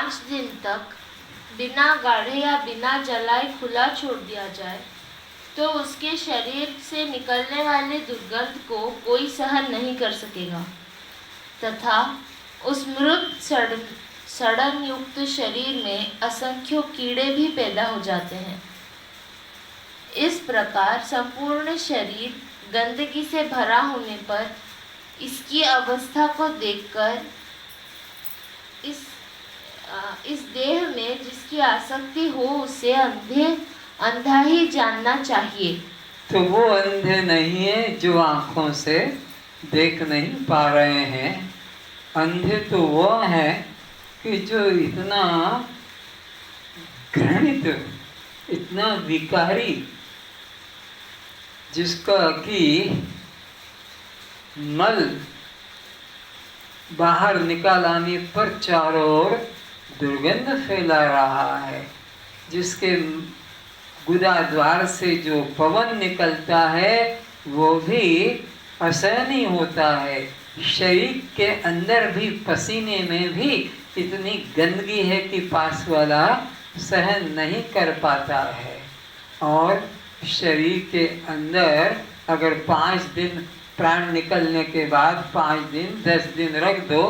5 दिन तक बिना गाढ़े या बिना जलाए खुला छोड़ दिया जाए तो उसके शरीर से निकलने वाले दुर्गंध को कोई सहन नहीं कर सकेगा तथा उस मृत सड़न युक्त शरीर में असंख्यों कीड़े भी पैदा हो जाते हैं। इस प्रकार संपूर्ण शरीर गंदगी से भरा होने पर इसकी अवस्था को देखकर इस देह में जिसकी आसक्ति हो उसे अंधा ही जानना चाहिए। तो वो अंधे नहीं है जो आंखों से देख नहीं पा रहे हैं, अंधे तो वो है कि जो इतना घृणित, इतना विकारी, जिसका कि मल बाहर निकालाने पर चारों ओर दुर्गंध फैला रहा है, जिसके गुदा द्वार से जो पवन निकलता है वो भी असहनीय होता है। शरीर के अंदर भी पसीने में भी इतनी गंदगी है कि पास वाला सहन नहीं कर पाता है। और शरीर के अंदर अगर 5 दिन प्राण निकलने के बाद 5 दिन 10 दिन रख दो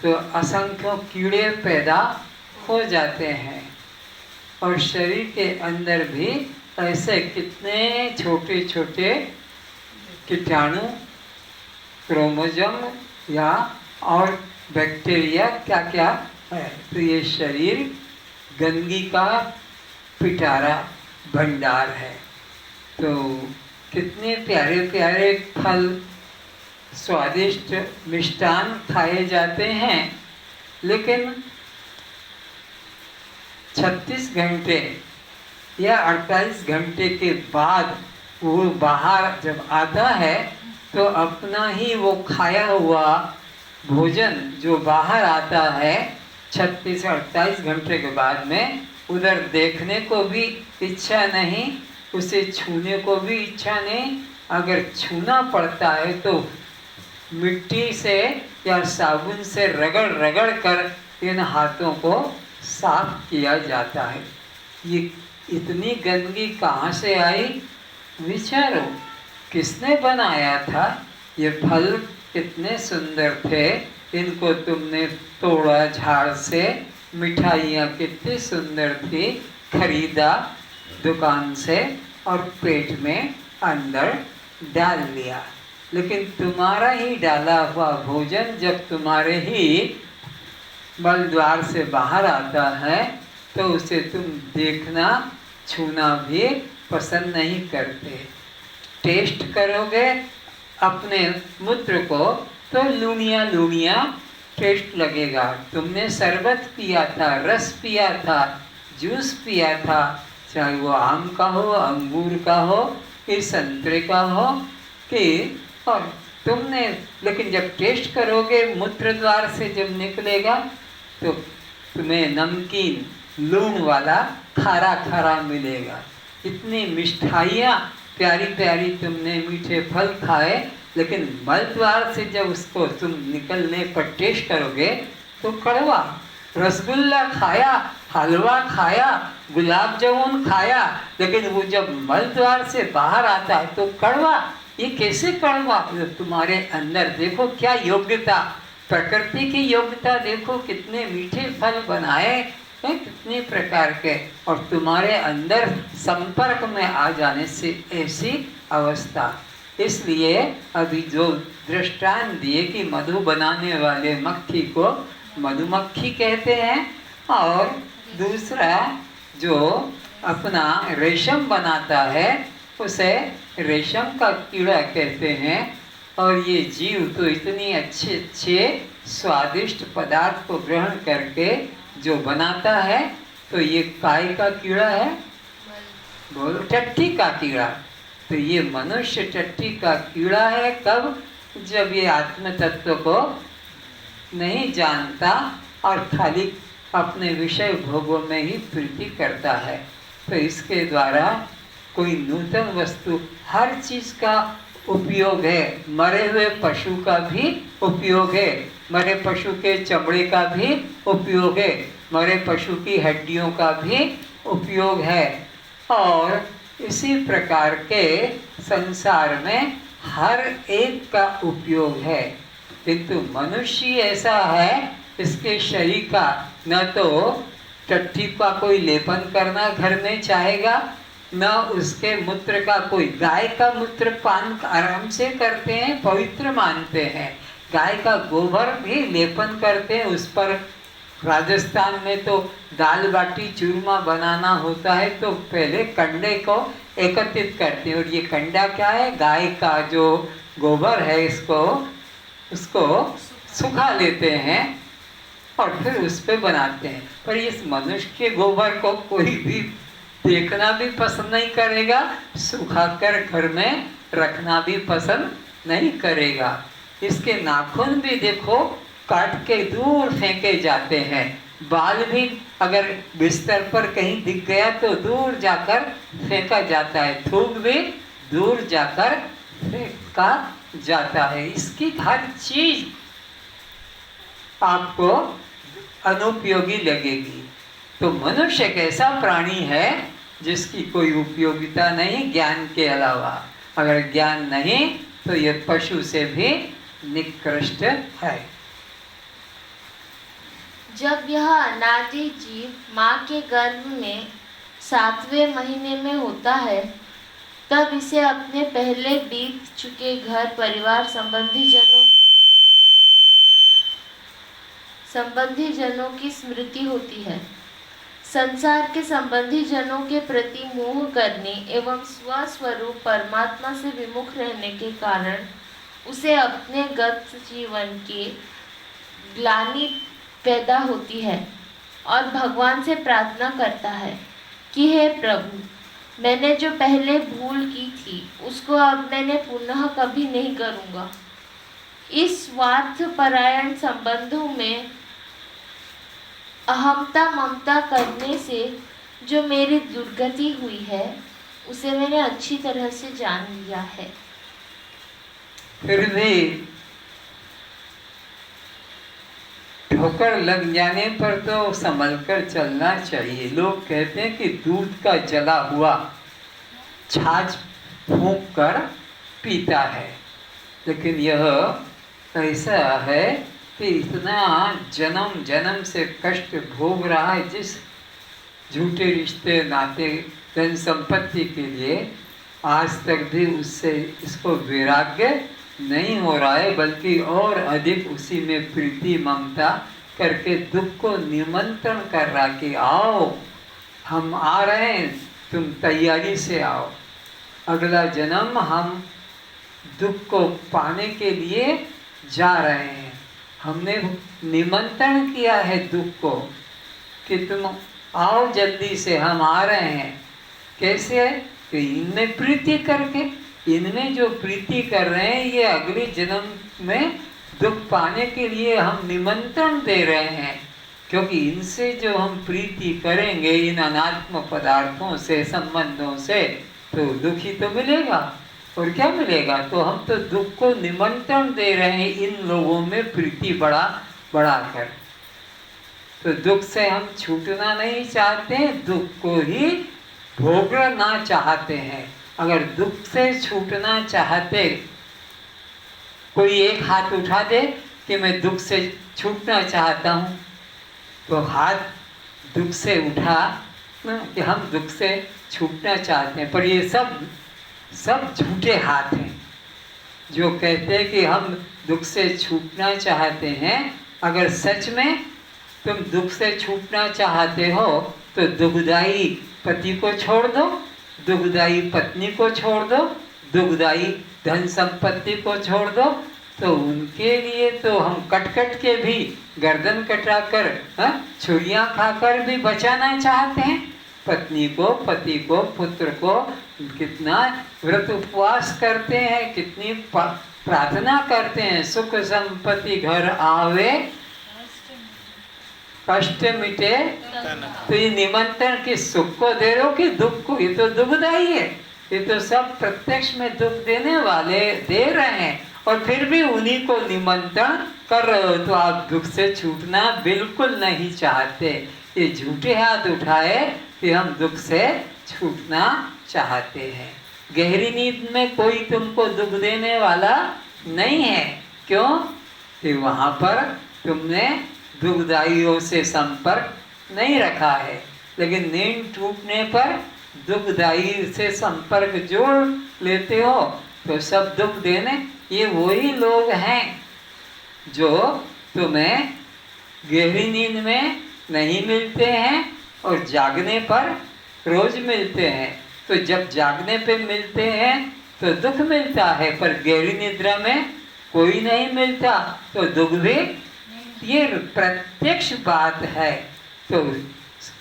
तो असंख्य कीड़े पैदा हो जाते हैं। और शरीर के अंदर भी ऐसे कितने छोटे छोटे कीटाणु, क्रोमोसोम या और बैक्टीरिया क्या क्या है। तो ये शरीर गंदगी का पिटारा भंडार है। तो कितने प्यारे प्यारे फल, स्वादिष्ट मिष्टान खाए जाते हैं, लेकिन 36 घंटे या 48 घंटे के बाद वो बाहर जब आता है तो अपना ही वो खाया हुआ भोजन जो बाहर आता है 36-48 घंटे के बाद में, उधर देखने को भी इच्छा नहीं, उसे छूने को भी इच्छा नहीं। अगर छूना पड़ता है तो मिट्टी से या साबुन से रगड़ रगड़ कर इन हाथों को साफ किया जाता है। ये इतनी गंदगी कहाँ से आई? विचारो, किसने बनाया था? ये फल कितने सुंदर थे, इनको तुमने तोड़ा झाड़ से, मिठाइयाँ कितनी सुंदर थी, खरीदा दुकान से और पेट में अंदर डाल लिया। लेकिन तुम्हारा ही डाला हुआ भोजन जब तुम्हारे ही मल द्वार से बाहर आता है तो उसे तुम देखना, छूना भी पसंद नहीं करते। टेस्ट करोगे अपने मूत्र को तो लूनिया लूनिया टेस्ट लगेगा। तुमने शरबत पिया था, रस पिया था, जूस पिया था, चाहे वो आम का हो, अंगूर का हो कि संतरे का हो कि, और तुमने, लेकिन जब टेस्ट करोगे मूत्र द्वार से जब निकलेगा तो तुम्हें नमकीन लूण वाला खारा खारा मिलेगा। इतनी मिठाइयाँ प्यारी प्यारी तुमने मीठे फल खाए, लेकिन मल द्वार से जब उसको तुम निकलने पर टेस्ट करोगे तो कड़वा। रसगुल्ला खाया, हलवा खाया, गुलाब जामुन खाया, लेकिन वो जब मल द्वार से बाहर आता है तो कड़वा। ये कैसे कड़वा? तुम्हारे अंदर देखो क्या योग्यता, प्रकृति की योग्यता देखो, कितने मीठे फल बनाए हैं, कितने प्रकार के, और तुम्हारे अंदर संपर्क में आ जाने से ऐसी अवस्था। इसलिए अभी जो दृष्टांत दिए कि मधु बनाने वाले मक्खी को मधुमक्खी कहते हैं, और दूसरा जो अपना रेशम बनाता है उसे रेशम का कीड़ा कहते हैं। और ये जीव तो इतनी अच्छे अच्छे स्वादिष्ट पदार्थ को ग्रहण करके जो बनाता है, तो ये काय का कीड़ा है? बोलो, टट्टी का कीड़ा। तो ये मनुष्य टट्टी का कीड़ा है। कब? जब ये आत्म तत्व को नहीं जानता और खाली अपने विषय भोगों में ही प्रीति करता है। तो इसके द्वारा कोई नूतन वस्तु, हर चीज का उपयोग है, मरे हुए पशु का भी उपयोग है, मरे पशु के चमड़े का भी उपयोग है, मरे पशु की हड्डियों का भी उपयोग है। और इसी प्रकार के संसार में हर एक का उपयोग है, किंतु मनुष्य ऐसा है, इसके शरीर का न तो टट्टी का कोई लेपन करना घर में चाहेगा, न उसके मूत्र का कोई, गाय का मूत्र पान आराम से करते हैं, पवित्र मानते हैं। गाय का गोबर भी लेपन करते हैं उस पर। राजस्थान में तो दाल बाटी चूरमा बनाना होता है तो पहले कंडे को एकत्रित करते हैं, और ये कंडा क्या है, गाय का जो गोबर है, उसको सुखा लेते हैं और फिर उस पे बनाते हैं। पर इस मनुष्य के गोबर को कोई भी देखना भी पसंद नहीं करेगा, सुखाकर घर में रखना भी पसंद नहीं करेगा। इसके नाखून भी देखो काट के दूर फेंके जाते हैं, बाल भी अगर बिस्तर पर कहीं दिख गया तो दूर जाकर फेंका जाता है, थूक भी दूर जाकर फेंका जाता है। इसकी हर चीज आपको अनुपयोगी लगेगी। तो मनुष्य एक ऐसा प्राणी है जिसकी कोई उपयोगिता नहीं ज्ञान के अलावा। अगर ज्ञान नहीं तो यह पशु से भी निकृष्ट है। जब यह अनादि जीव माँ के गर्भ में 7वें महीने में होता है, तब इसे अपने पहले बीत चुके घर परिवार संबंधी जनों की स्मृति होती है। संसार के संबंधी जनों के प्रति मोह करने एवं स्वस्वरूप परमात्मा से विमुख रहने के कारण उसे अपने गत जीवन की ग्लानि पैदा होती है और भगवान से प्रार्थना करता है कि हे प्रभु, मैंने जो पहले भूल की थी उसको अब मैंने पुनः कभी नहीं करूँगा। इस स्वार्थपरायण संबंधों में अहमता ममता करने से जो मेरी दुर्गति हुई है उसे मैंने अच्छी तरह से जान लिया है। फिर भी ठोकर लग जाने पर तो संभल कर चलना चाहिए। लोग कहते हैं कि दूध का जला हुआ छाछ फूंक कर पीता है, लेकिन यह ऐसा है कि इतना जन्म जन्म से कष्ट भोग रहा है, जिस झूठे रिश्ते नाते धन संपत्ति के लिए आज तक भी उससे इसको वैराग्य नहीं हो रहा है, बल्कि और अधिक उसी में प्रीति ममता करके दुख को निमंत्रण कर रहा कि आओ, हम आ रहे हैं, तुम तैयारी से आओ। अगला जन्म हम दुख को पाने के लिए जा रहे हैं। हमने निमंत्रण किया है दुख को कि तुम आओ जल्दी से, हम आ रहे हैं। कैसे है कि इनमें प्रीति करके, इनमें जो प्रीति कर रहे हैं ये अगले जन्म में दुख पाने के लिए हम निमंत्रण दे रहे हैं, क्योंकि इनसे जो हम प्रीति करेंगे इन अनात्म पदार्थों से, संबंधों से, तो दुख ही तो मिलेगा। और क्या मिलेगा? तो हम तो दुख को निमंत्रण दे रहे हैं इन लोगों में प्रीति बढ़ा कर। तो दुख से हम छूटना नहीं चाहते, दुख को ही भोगना चाहते हैं। अगर दुख से छूटना चाहते, कोई एक हाथ उठा दे कि मैं दुख से छूटना चाहता हूँ, तो हाथ दुख से उठा कि हम दुख से छूटना चाहते हैं। पर ये सब झूठे हाथ हैं जो कहते हैं कि हम दुख से छूटना चाहते हैं। अगर सच में तुम दुख से छूटना चाहते हो तो दुखदाई पति को छोड़ दो, दुखदाई पत्नी को छोड़ दो, दुखदाई धन संपत्ति को छोड़ दो। तो उनके लिए तो हम कट के भी गर्दन कटाकर, छुरियां खाकर भी बचाना चाहते हैं। पत्नी को, पति को, पुत्र को कितना व्रत उपवास करते हैं, कितनी प्रार्थना करते हैं, सुख संपत्ति घर आवे कष्ट मिटे। तो ये निमंत्रण कि सुख को दे रहे हो कि दुख को? ये तो दुखदाई है, ये तो सब प्रत्यक्ष में दुख देने वाले दे रहे हैं। और फिर भी उन्हीं को निमंत्रण कर रहे हो, तो आप दुख से छूटना बिल्कुल नहीं चाहते। ये झूठे हाथ उठाए कि हम दुख से छूटना चाहते हैं। गहरी नींद में कोई तुमको दुख देने वाला नहीं है। क्यों? कि वहाँ पर तुमने दुखदाइयों से संपर्क नहीं रखा है। लेकिन नींद टूटने पर दुखदाई से संपर्क जोड़ लेते हो तो सब दुख देने ये वही लोग हैं जो तुम्हें गहरी नींद में नहीं मिलते हैं और जागने पर रोज मिलते हैं। तो जब जागने पे मिलते हैं तो दुख मिलता है, पर गहरी निद्रा में कोई नहीं मिलता तो दुख भी, ये प्रत्यक्ष बात है। तो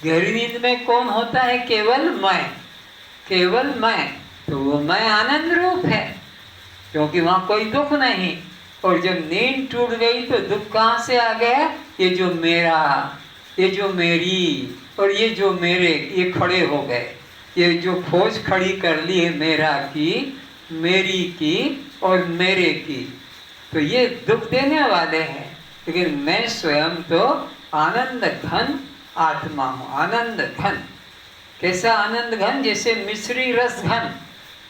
गहरी नींद में कौन होता है? केवल मैं, केवल मैं। तो वो मैं आनंद रूप है, क्योंकि वहाँ कोई दुख नहीं। और जब नींद टूट गई तो दुख कहाँ से आ गया? ये जो मेरा, ये जो मेरी और ये जो मेरे, ये खड़े हो गए। ये जो फौज खड़ी कर ली है मेरा की, मेरी की और मेरे की, तो ये दुख देने वाले हैं। लेकिन मैं स्वयं तो आनंद घन आत्मा हूँ। आनंद घन, कैसा आनंद घन? जैसे मिश्री रस घन।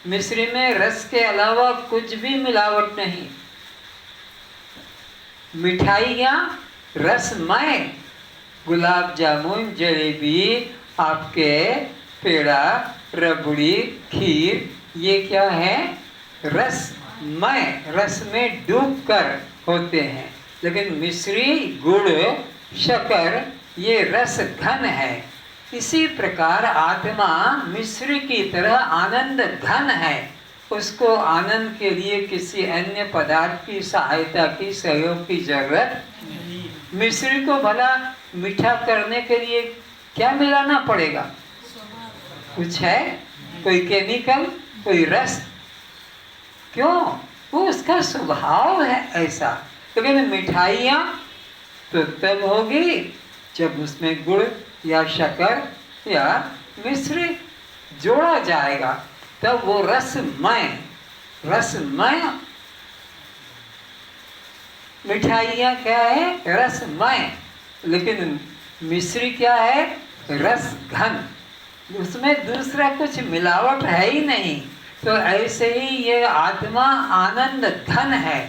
मिश्री में रस के अलावा कुछ भी मिलावट नहीं। मिठाइयाँ रसमय, गुलाब जामुन, जलेबी, आपके पेड़ा, रबड़ी, खीर, ये क्या है? रसमय, रस में डूब कर होते हैं। लेकिन मिश्री, गुड़, शक्कर, ये रस घन है। इसी प्रकार आत्मा मिश्री की तरह आनंद घन है। उसको आनंद के लिए किसी अन्य पदार्थ की सहायता की, सहयोग की जरूरत नहीं। मिश्री को भला मीठा करने के लिए क्या मिलाना पड़ेगा? कुछ है? कोई केमिकल, कोई रस? क्यों? वो उसका स्वभाव है ऐसा। लेकिन मिठाइयाँ तो तब होगी जब उसमें गुड़ या शक्कर या मिश्री जोड़ा जाएगा, तब वो रसमय, रसमय मिठाइयाँ क्या है? रसमय। लेकिन मिश्री क्या है? रस घन। उसमें दूसरा कुछ मिलावट है ही नहीं। तो ऐसे ही ये आत्मा आनंद घन है।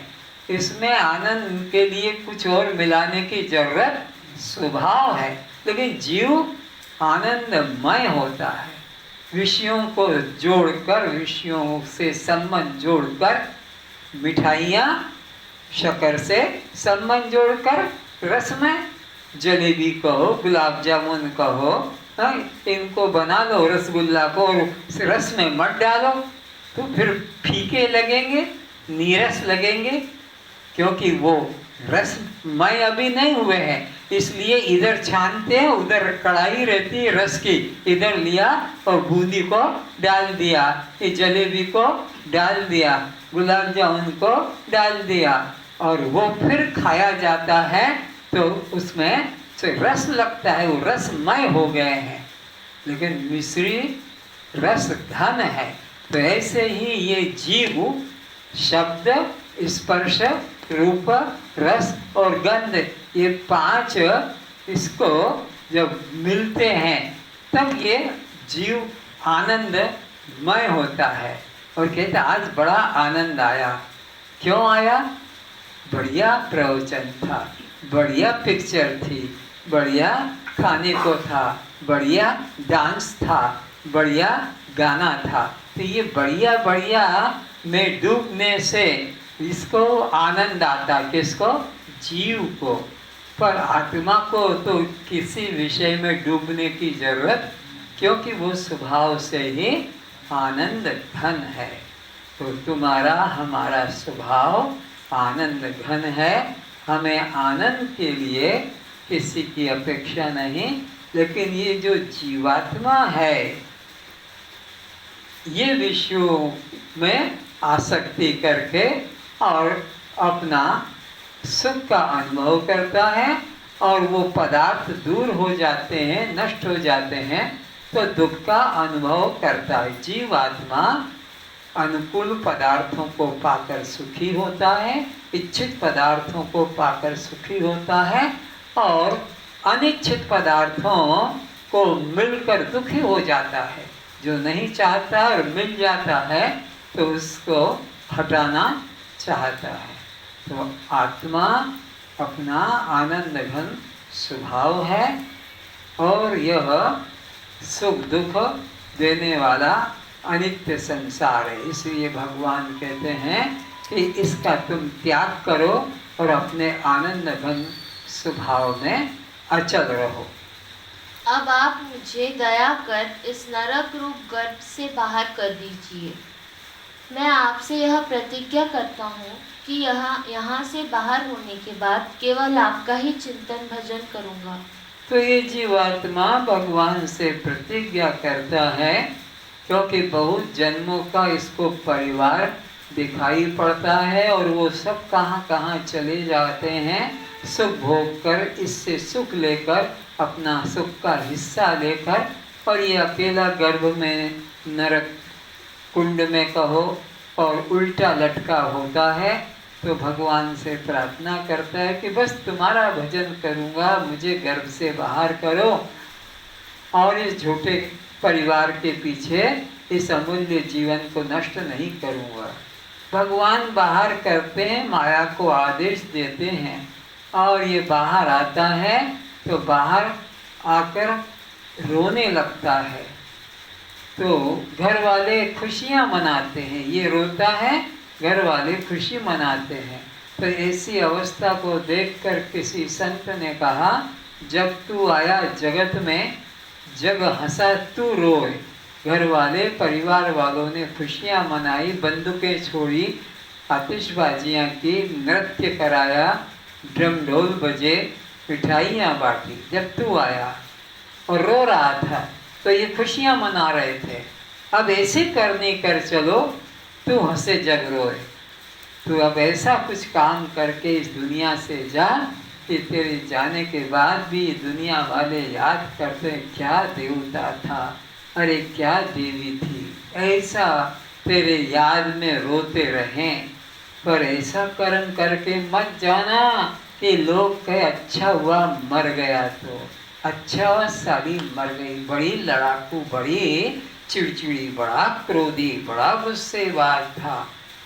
इसमें आनंद के लिए कुछ और मिलाने की जरूरत स्वभाव है। लेकिन जीव आनंदमय होता है। विषयों को जोड़कर, विषयों से संबंध जोड़कर, मिठाइयाँ शक्कर से संबंध जोड़कर, रसमय, जलेबी कहो, गुलाब जामुन कहो, इनको बना लो, रसगुल्ला को रस में मत डालो तो फिर फीके लगेंगे, नीरस लगेंगे, क्योंकि वो रसमय अभी नहीं हुए हैं। इसलिए इधर छानते हैं, उधर कढ़ाई रहती है रस की, इधर लिया और बूंदी को डाल दिया, ये जलेबी को डाल दिया, गुलाब जामुन को डाल दिया, और वो फिर खाया जाता है तो उसमें से रस लगता है, वो रसमय हो गए हैं। लेकिन मिश्री रस घन है। तो ऐसे ही ये जीव शब्द, स्पर्श, रूप, रस और गंध, ये पांच इसको जब मिलते हैं तब ये जीव आनंदमय होता है। और कहते आज बड़ा आनंद आया। क्यों आया? बढ़िया प्रवचन था, बढ़िया पिक्चर थी, बढ़िया खाने को था, बढ़िया डांस था, बढ़िया गाना था। तो ये बढ़िया बढ़िया में डूबने से इसको आनंद आता। किसको? जीव को। पर आत्मा को तो किसी विषय में डूबने की जरूरत, क्योंकि वो स्वभाव से ही आनंद घन है। तो तुम्हारा हमारा स्वभाव आनंद घन है। हमें आनंद के लिए किसी की अपेक्षा नहीं। लेकिन ये जो जीवात्मा है, ये विषयों में आसक्ति करके और अपना सुख का अनुभव करता है, और वो पदार्थ दूर हो जाते हैं, नष्ट हो जाते हैं, तो दुख का अनुभव करता है। जीवात्मा अनुकूल पदार्थों को पाकर सुखी होता है, इच्छित पदार्थों को पाकर सुखी होता है, और अनिच्छित पदार्थों को मिलकर दुखी हो जाता है। जो नहीं चाहता और मिल जाता है तो उसको हटाना चाहता है। तो आत्मा अपना आनंद घन स्वभाव है और यह सुख दुख देने वाला अनित्य संसार है। इसलिए भगवान कहते हैं कि इसका तुम त्याग करो और अपने आनंद घन स्वभाव में अचल रहो। अब आप मुझे दया कर इस नरक रूप गर्त से बाहर कर दीजिए। मैं आपसे यह प्रतिज्ञा करता हूँ कि यहाँ से बाहर होने के बाद केवल आपका ही चिंतन भजन करूँगा। तो ये जीवात्मा भगवान से प्रतिज्ञा करता है, क्योंकि बहुत जन्मों का इसको परिवार दिखाई पड़ता है और वो सब कहाँ कहाँ चले जाते हैं सुख भोग कर, इससे सुख लेकर अपना सुख का हिस्सा लेकर, और ये अकेला गर्भ में नरक कुंड में कहो और उल्टा लटका होता है। तो भगवान से प्रार्थना करता है कि बस तुम्हारा भजन करूँगा, मुझे गर्भ से बाहर करो और इस झूठे परिवार के पीछे इस अमूल्य जीवन को नष्ट नहीं करूँगा। भगवान बाहर करते हैं, माया को आदेश देते हैं और ये बाहर आता है तो बाहर आकर रोने लगता है। तो घर वाले खुशियाँ मनाते हैं, ये रोता है, घर वाले खुशी मनाते हैं। तो ऐसी अवस्था को देखकर किसी संत ने कहा, जब तू आया जगत में जग हंसा तू रोए। घर वाले परिवार वालों ने खुशियाँ मनाई, बंदूकें छोड़ी, आतिशबाजियाँ की, नृत्य कराया, ड्रम ढोल बजे, मिठाइयाँ बांटी। जब तू आया और रो रहा था तो ये खुशियाँ मना रहे थे। अब ऐसे करने कर चलो तू हंसे जग रोए। तू अब ऐसा कुछ काम करके इस दुनिया से जा कि तेरे जाने के बाद भी दुनिया वाले याद करते क्या देवता था, अरे क्या देवी थी, ऐसा तेरे याद में रोते रहें। पर ऐसा कर्म करके मत जाना कि लोग कहे अच्छा हुआ मर गया। तो अच्छा साली मर गई, बड़ी लड़ाकू, बड़ी चिड़चिड़ी, बड़ा क्रोधी, बड़ा गुस्सेबाज था,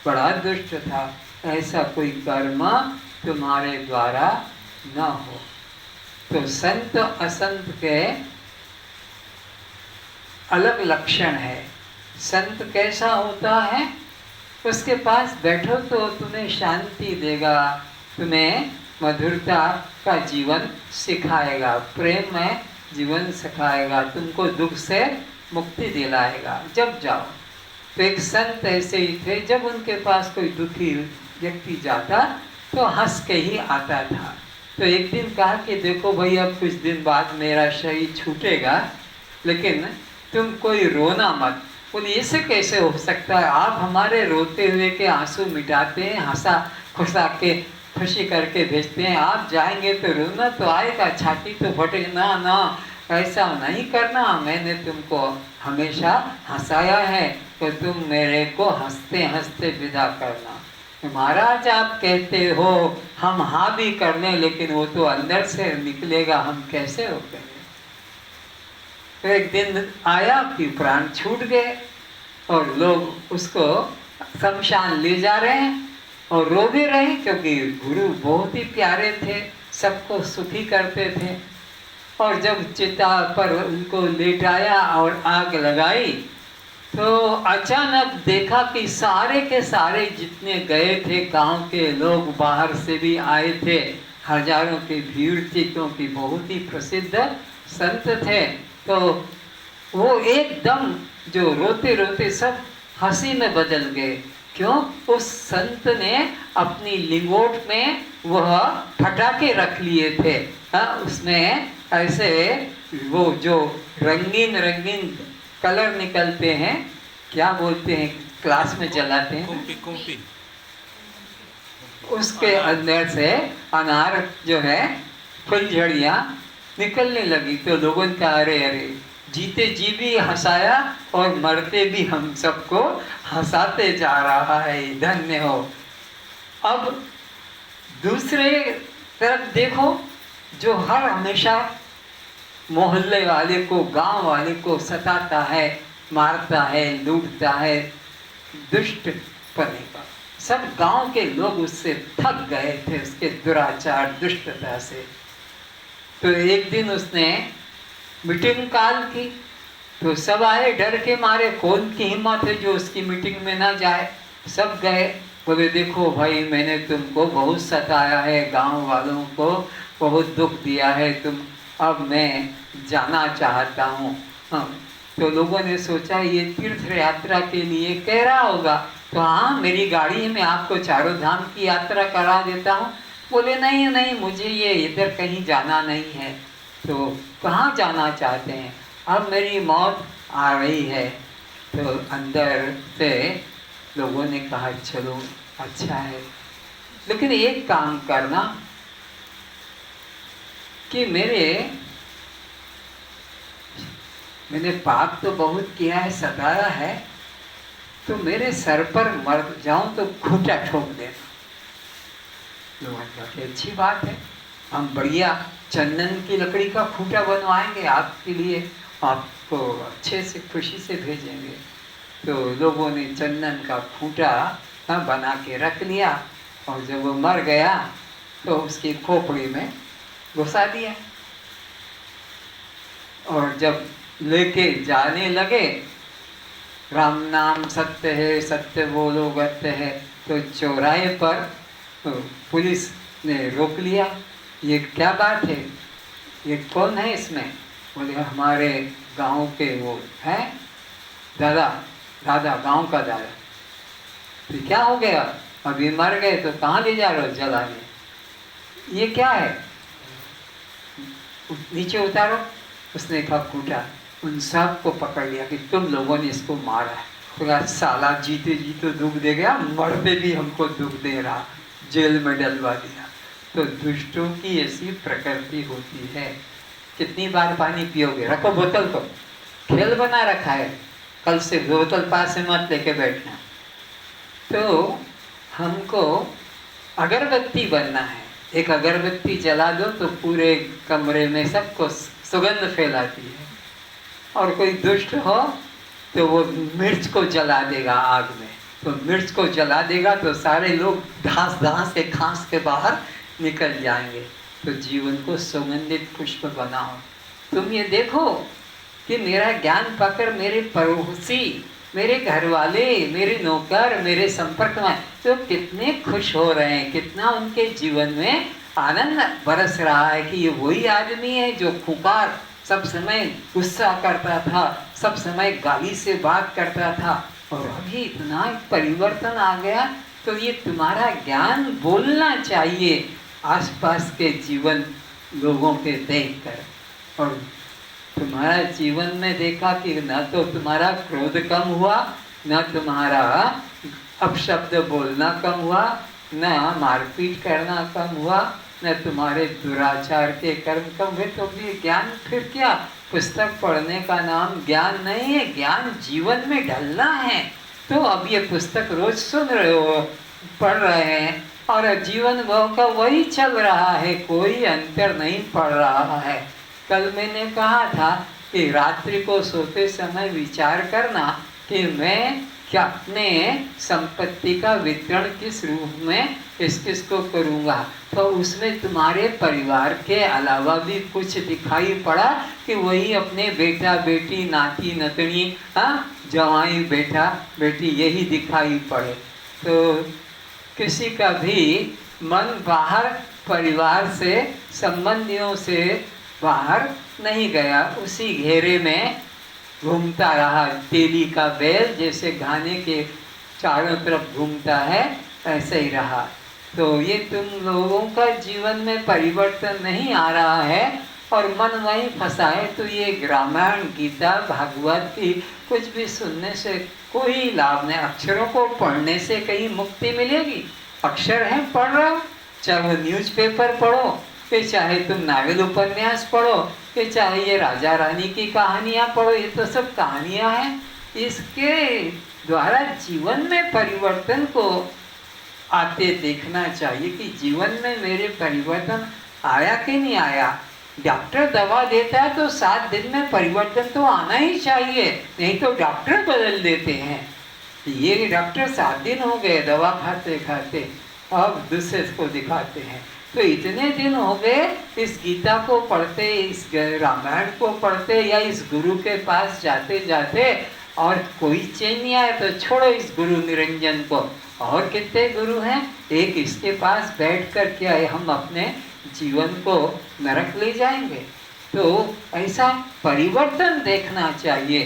बड़ा दुष्ट था। ऐसा कोई कर्म तुम्हारे द्वारा न हो। तो संत असंत के अलग लक्षण है। संत कैसा होता है, उसके पास बैठो तो तुम्हें शांति देगा, तुम्हें मधुरता का जीवन सिखाएगा, प्रेम में जीवन सिखाएगा, तुमको दुख से मुक्ति दिलाएगा जब जाओ। तो एक संत ऐसे ही थे, जब उनके पास कोई दुखी व्यक्ति जाता तो हंस के ही आता था। तो एक दिन कहा कि देखो भाई, अब कुछ दिन बाद मेरा शरीर छूटेगा, लेकिन तुम कोई रोना मत। बोले इससे कैसे हो सकता है, आप हमारे रोते हुए के आंसू मिटाते हैं, हंसा खुशा के खुशी करके भेजते हैं, आप जाएंगे तो रोना तो आएगा, छाती तो फटेगी। ना ना, ऐसा नहीं करना, मैंने तुमको हमेशा हंसाया है तो तुम मेरे को हंसते हंसते विदा करना। महाराज आप कहते हो हम हाँ भी कर लें, लेकिन वो तो अंदर से निकलेगा, हम कैसे हो करें। तो एक दिन आया कि प्राण छूट गए और लोग उसको शमशान ले जा रहे हैं और रो भी रहे, क्योंकि गुरु बहुत ही प्यारे थे, सबको सुखी करते थे। और जब चिता पर उनको लेटाया और आग लगाई तो अचानक देखा कि सारे के सारे जितने गए थे, गांव के लोग बाहर से भी आए थे, हजारों की भीड़ थी, क्योंकि बहुत ही प्रसिद्ध संत थे। तो वो एकदम जो रोते रोते सब हंसी में बदल गए। क्यों? उस संत ने अपनी लिंगोट में वह फटाके रख लिए थे। उसमें ऐसे वो जो रंगीन रंगीन कलर निकलते हैं, क्या बोलते हैं, क्लास में जलाते हैं, कुंपी। उसके अंदर से अनार जो है फुलझड़ियाँ निकलने लगी। तो लोगों ने कहा अरे अरे जीते जी भी हंसाया और मरते भी हम सबको हंसाते जा रहा है। धन्य हो। अब दूसरे तरफ देखो, जो हर हमेशा मोहल्ले वाले को, गांव वाले को सताता है, मारता है, लूटता है, दुष्ट पने का। सब गांव के लोग उससे थक गए थे, उसके दुराचार दुष्टता से। तो एक दिन उसने मीटिंग कॉल की, तो सब आए डर के मारे। कौन की हिम्मत है जो उसकी मीटिंग में ना जाए? सब गए। बोले देखो भाई, मैंने तुमको बहुत सताया है, गांव वालों को बहुत दुख दिया है, तुम अब मैं जाना चाहता हूँ। हाँ, तो लोगों ने सोचा ये तीर्थ यात्रा के लिए कह रहा होगा, तो हाँ मेरी गाड़ी में आपको चारों धाम की यात्रा करा देता हूँ। बोले नहीं नहीं, मुझे ये इधर कहीं जाना नहीं है। तो कहाँ जाना चाहते हैं? अब मेरी मौत आ रही है। तो अंदर से लोगों ने कहा चलो अच्छा है, लेकिन एक काम करना कि मैंने पाप तो बहुत किया है, सताया है, तो मेरे सर पर मर जाऊं तो खूंटा ठोक देना। लोगों ने कहा कि अच्छी बात है, हम बढ़िया चंदन की लकड़ी का खूंटा बनवाएंगे आपके लिए, आपको अच्छे से खुशी से भेजेंगे। तो लोगों ने चंदन का खूंटा बना के रख लिया, और जब वो मर गया तो उसकी खोपड़ी में घुसा दिया। और जब लेके जाने लगे, राम नाम सत्य है, सत्य बोलो गत्य है, तो चौराहे पर पुलिस ने रोक लिया। ये क्या बात है, ये कौन है इसमें? बोले हमारे गांव के वो हैं, दादा गांव का दादा। तो क्या हो गया? अभी मर गए तो कहाँ ले जा रहे हो जलाने? ये क्या है? नीचे उतारो। उसने कहा खूंटा। उन सब को पकड़ लिया कि तुम लोगों ने इसको मारा है। तो कहा साला जीते जी तो दुख दे गया, मरते भी हमको दुख दे रहा, जेल में डलवा दिया। तो दुष्टों की ऐसी प्रकृति होती है। कितनी बार पानी पियोगे? रखो बोतल को, खेल बना रखा है, कल से बोतल पास से मत लेके बैठना। तो हमको अगरबत्ती बनना है। एक अगरबत्ती जला दो तो पूरे कमरे में सबको सुगंध फैलाती है। और कोई दुष्ट हो तो वो मिर्च को जला देगा आग में, तो मिर्च को जला देगा तो सारे लोग धांस के खांस के बाहर निकल जाएंगे। तो जीवन को सुगंधित पुष्प बनाओ। तुम ये देखो कि मेरा ज्ञान पाकर मेरे पड़ोसी, मेरे घर वाले, मेरे नौकर, मेरे संपर्क में तो कितने खुश हो रहे हैं, कितना उनके जीवन में आनंद बरस रहा है कि ये वही आदमी है जो खुकार सब समय गुस्सा करता था, सब समय गाली से बात करता था, और अभी इतना परिवर्तन आ गया। तो ये तुम्हारा ज्ञान बोलना चाहिए आसपास के जीवन लोगों के देखकर। और तुम्हारा जीवन में देखा कि न तो तुम्हारा क्रोध कम हुआ, न तुम्हारा अपशब्द बोलना कम हुआ, न मारपीट करना कम हुआ, न तुम्हारे दुराचार के कर्म कम हुए। तो भी ज्ञान फिर क्या? पुस्तक पढ़ने का नाम ज्ञान नहीं है, ज्ञान जीवन में ढलना है। तो अब ये पुस्तक रोज सुन रहे हो, पढ़ रहे हैं, और जीवन भाव का वही चल रहा है, कोई अंतर नहीं पड़ रहा है। कल मैंने कहा था कि रात्रि को सोते समय विचार करना कि मैं क्या अपने संपत्ति का वितरण किस रूप में किस को करूँगा। तो उसमें तुम्हारे परिवार के अलावा भी कुछ दिखाई पड़ा कि वही अपने बेटा बेटी, नाती नतनी, जवाई बेटा बेटी, यही दिखाई पड़े। तो किसी का भी मन बाहर परिवार से, संबंधियों से बाहर नहीं गया, उसी घेरे में घूमता रहा। तेली का बैल जैसे घाने के चारों तरफ घूमता है, ऐसे ही रहा। तो ये तुम लोगों का जीवन में परिवर्तन नहीं आ रहा है और मन वहीं फंसा है। तो ये रामायण, गीता, भागवत की कुछ भी सुनने से कोई लाभ नहीं। अक्षरों को पढ़ने से कहीं मुक्ति मिलेगी? अक्षर हैं, पढ़ रहे हो, चाहे वो न्यूज़पेपर पढ़ो, फिर चाहे तुम नावल उपन्यास पढ़ो, कि चाहे ये राजा रानी की कहानियाँ पढ़ो, ये तो सब कहानियाँ हैं। इसके द्वारा जीवन में परिवर्तन को आते देखना चाहिए कि जीवन में मेरे परिवर्तन आया कि नहीं आया। डॉक्टर दवा देता है तो 7 दिन में परिवर्तन तो आना ही चाहिए, नहीं तो डॉक्टर बदल देते हैं। ये डॉक्टर 7 दिन हो गए दवा खाते खाते, अब दूसरे को दिखाते हैं। तो इतने दिन हो गए इस गीता को पढ़ते, इस रामायण को पढ़ते या इस गुरु के पास जाते जाते, और कोई चेंज नहीं आया। तो छोड़ो इस गुरु निरंजन को, और कितने गुरु हैं, एक इसके पास बैठ कर क्या है हम अपने जीवन को नरक ले जाएंगे। तो ऐसा परिवर्तन देखना चाहिए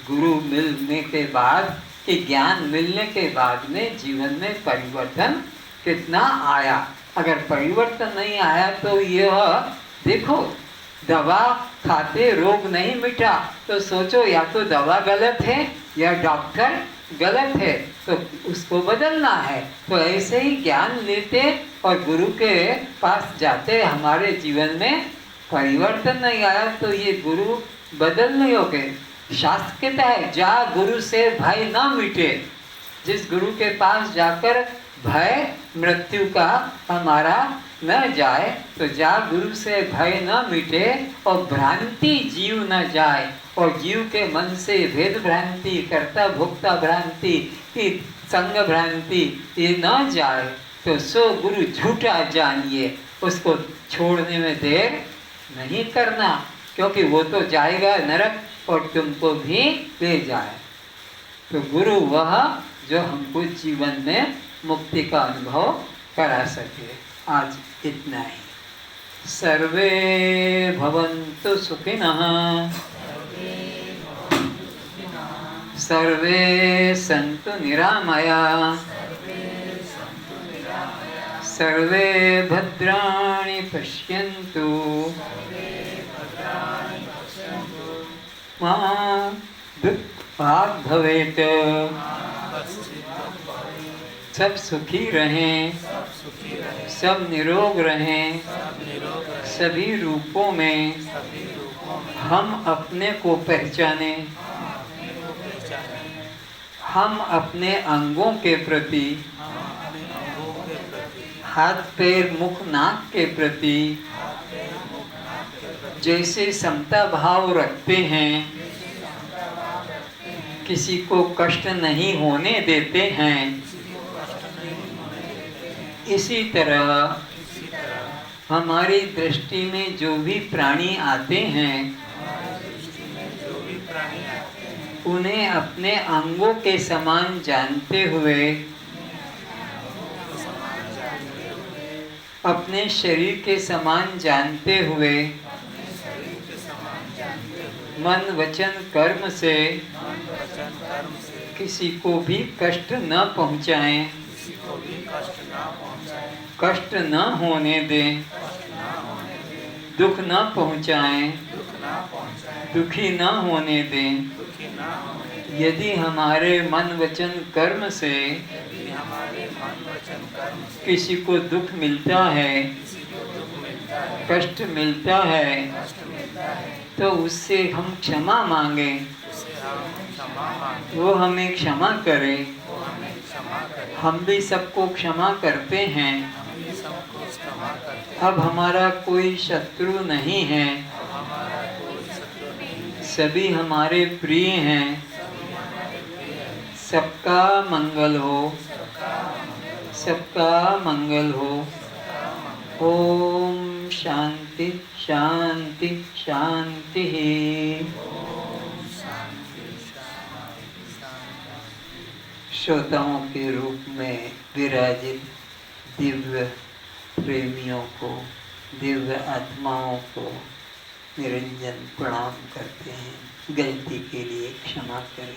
गुरु मिलने के बाद, कि ज्ञान मिलने के बाद में जीवन में परिवर्तन कितना आया। अगर परिवर्तन नहीं आया तो यह देखो, दवा खाते रोग नहीं मिटा, तो सोचो या तो दवा गलत है या डॉक्टर गलत है, तो उसको बदलना है। तो ऐसे ही ज्ञान लेते और गुरु के पास जाते, हमारे जीवन में परिवर्तन नहीं आया तो ये गुरु बदल नहीं हो गए। शास्त्र कहता है जा गुरु से भय ना मिटे। जिस गुरु के पास जाकर भय मृत्यु का हमारा न जाए, तो जा गुरु से भय न मिटे और भ्रांति जीव न जाए, और जीव के मन से भेद भ्रांति, कर्ता भोक्ता भ्रांति की संग भ्रांति ये न जाए, तो सो गुरु झूठा जानिए। उसको छोड़ने में देर नहीं करना, क्योंकि वो तो जाएगा नरक और तुमको भी ले जाए। तो गुरु वह जो हमको जीवन में मुक्ति का अनुभव करा सके। आज इतना ही। सर्वे भवन्तु सुखिनः, सर्वे सन्तु निरामयाः, सर्वे भद्राणि पश्यन्तु मा दुःखभाग् भवेत्। सब सुखी रहें, सब निरोग रहें, सभी रूपों में हम अपने को पहचाने, हम अपने अंगों के प्रति, हाथ पैर मुख नाक के प्रति जैसे समता भाव रखते हैं, किसी को कष्ट नहीं होने देते हैं, इसी तरह हमारी दृष्टि में जो भी प्राणी आते हैं उन्हें अपने अंगों के समान जानते हुए, अपने शरीर के समान जानते हुए, मन वचन कर्म से किसी को भी कष्ट न पहुँचाएं, कष्ट न होने दें, दुख न पहुँचाएं, दुखी न होने दें। यदि हमारे मन वचन कर्म से किसी को दुख मिलता है, कष्ट मिलता है, तो उससे हम क्षमा मांगे, वो हमें क्षमा करे। हम भी सबको क्षमा करते हैं। अब हमारा कोई शत्रु नहीं है, सभी हमारे प्रिय हैं। सबका मंगल हो, सबका मंगल हो। ओम शांति शांति शांति। श्रोताओं के रूप में विराजित दिव्य प्रेमियों को, दिव्य आत्माओं को निरंजन प्रणाम करते हैं। गलती के लिए क्षमा करें।